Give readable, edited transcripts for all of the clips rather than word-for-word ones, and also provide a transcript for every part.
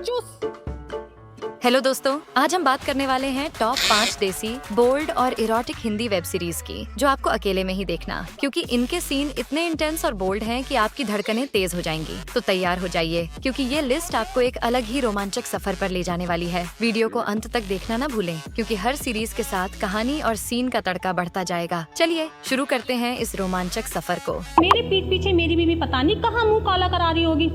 कंजूस। हेलो दोस्तों, आज हम बात करने वाले हैं टॉप 5 देसी, बोल्ड और इरोटिक हिंदी वेब सीरीज की, जो आपको अकेले में ही देखना, क्योंकि इनके सीन इतने इंटेंस और बोल्ड हैं कि आपकी धड़कनें तेज हो जाएंगी। तो तैयार हो जाइए, क्योंकि ये लिस्ट आपको एक अलग ही रोमांचक सफर पर ले जाने वाली है। वीडियो को अंत तक देखना न भूलें, क्योंकि हर सीरीज के साथ कहानी और सीन का तड़का बढ़ता जाएगा। चलिए शुरू करते हैं इस रोमांचक सफर को। मेरे पीठ पीछे मेरी बीवी पता नहीं कहाँ मुंह काला करा रही होगी।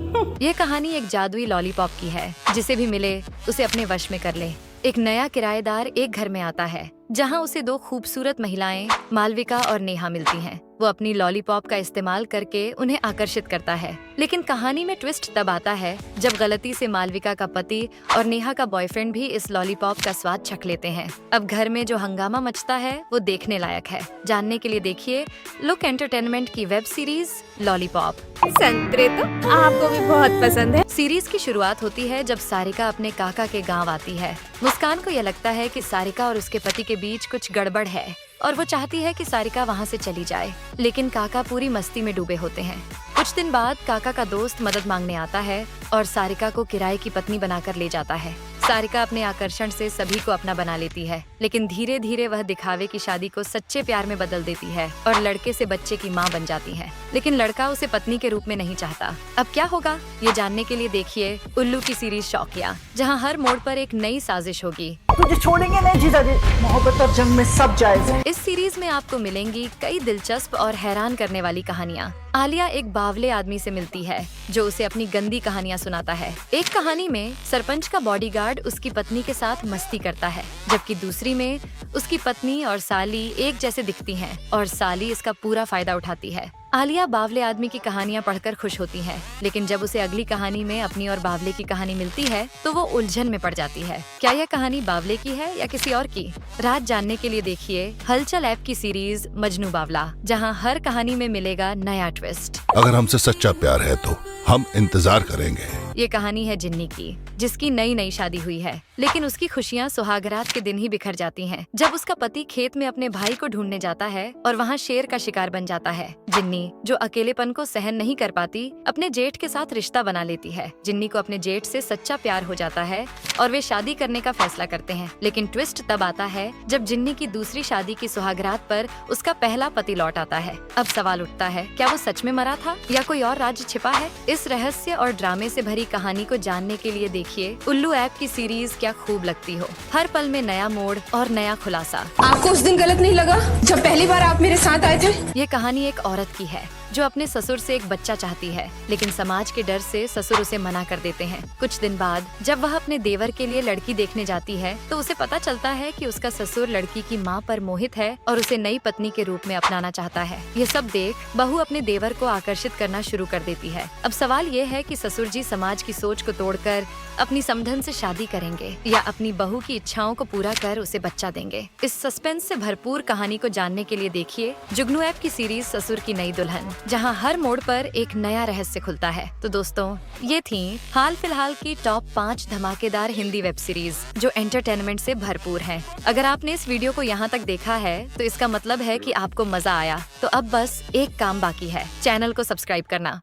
ये कहानी एक जादुई लॉलीपॉप की है, जिसे भी मिले उसे अपने वश में कर ले। एक नया किराएदार एक घर में आता है, जहां उसे दो खूबसूरत महिलाएं मालविका और नेहा मिलती हैं। वो अपनी लॉलीपॉप का इस्तेमाल करके उन्हें आकर्षित करता है, लेकिन कहानी में ट्विस्ट तब आता है जब गलती से मालविका का पति और नेहा का बॉयफ्रेंड भी इस लॉलीपॉप का स्वाद चख लेते हैं। अब घर में जो हंगामा मचता है वो देखने लायक है। जानने के लिए देखिए लुक एंटरटेनमेंट की वेब सीरीज लॉलीपॉप। संतरे तो आपको भी बहुत पसंद है। सीरीज की शुरुआत होती है जब सारिका अपने काका के गांव आती है। मुस्कान को यह लगता है कि सारिका और उसके पति के बीच कुछ गड़बड़ है और वो चाहती है कि सारिका वहाँ से चली जाए, लेकिन काका पूरी मस्ती में डूबे होते हैं। कुछ दिन बाद काका का दोस्त मदद मांगने आता है और सारिका को किराए की पत्नी बनाकर ले जाता है। सारिका अपने आकर्षण से सभी को अपना बना लेती है, लेकिन धीरे धीरे वह दिखावे की शादी को सच्चे प्यार में बदल देती है और लड़के से बच्चे की मां बन जाती है। लेकिन लड़का उसे पत्नी के रूप में नहीं चाहता। अब क्या होगा, ये जानने के लिए देखिए उल्लू की सीरीज शौकिया, जहां हर मोड़ पर एक नई साजिश होगी। तुझे छोड़ेंगे नहीं जीजाजी, मोहब्बत और जंग में सब जायज है। इस सीरीज में आपको मिलेंगी कई दिलचस्प और हैरान करने वाली कहानियाँ। आलिया एक बावले आदमी से मिलती है जो उसे अपनी गंदी कहानियां सुनाता है। एक कहानी में सरपंच का बॉडीगार्ड उसकी पत्नी के साथ मस्ती करता है, जबकि दूसरी में उसकी पत्नी और साली एक जैसे दिखती हैं और साली इसका पूरा फायदा उठाती है। आलिया बावले आदमी की कहानियां पढ़कर खुश होती है, लेकिन जब उसे अगली कहानी में अपनी और बावले की कहानी मिलती है तो वो उलझन में पड़ जाती है। क्या यह कहानी बावले की है या किसी और की? राज जानने के लिए देखिए हलचल ऐप की सीरीज मजनू बावला, जहां हर कहानी में मिलेगा नया ट्विस्ट। अगर हमसे सच्चा प्यार है तो हम इंतजार करेंगे। ये कहानी है जिन्नी की, जिसकी नई नई शादी हुई है, लेकिन उसकी खुशियां सुहागरात के दिन ही बिखर जाती हैं, जब उसका पति खेत में अपने भाई को ढूंढने जाता है और वहाँ शेर का शिकार बन जाता है। जिन्नी, जो अकेलेपन को सहन नहीं कर पाती, अपने जेठ के साथ रिश्ता बना लेती है। जिन्नी को अपने जेठ से सच्चा प्यार हो जाता है और वे शादी करने का फैसला करते हैं, लेकिन ट्विस्ट तब आता है जब जिन्नी की दूसरी शादी की सुहागरात पर उसका पहला पति लौट आता है। अब सवाल उठता है, क्या वो सच में मरा था या कोई और राज छिपा है? इस रहस्य और ड्रामे से भरी कहानी को जानने के लिए देखिए उल्लू ऐप की सीरीज क्या खूब लगती हो। हर पल में नया मोड़ और नया खुलासा। आपको उस दिन गलत नहीं लगा जब पहली बार आप मेरे साथ आए थे? ये कहानी एक औरत की है जो अपने ससुर से एक बच्चा चाहती है, लेकिन समाज के डर से ससुर उसे मना कर देते हैं। कुछ दिन बाद जब वह अपने देवर के लिए लड़की देखने जाती है तो उसे पता चलता है कि उसका ससुर लड़की की मां पर मोहित है और उसे नई पत्नी के रूप में अपनाना चाहता है। ये सब देख बहू अपने देवर को आकर्षित करना शुरू कर देती है। अब सवाल ये है कि ससुर जी समाज की सोच को तोड़कर अपनी समधन से शादी करेंगे या अपनी बहू की इच्छाओं को पूरा कर उसे बच्चा देंगे। इस सस्पेंस से भरपूर कहानी को जानने के लिए देखिए जुगनू ऐप की सीरीज ससुर की नई दुल्हन, जहां हर मोड़ पर एक नया रहस्य खुलता है। तो दोस्तों, ये थी हाल फिलहाल की टॉप 5 धमाकेदार हिंदी वेब सीरीज जो एंटरटेनमेंट से भरपूर हैं। अगर आपने इस वीडियो को यहाँ तक देखा है तो इसका मतलब है कि आपको मजा आया। तो अब बस एक काम बाकी है, चैनल को सब्सक्राइब करना।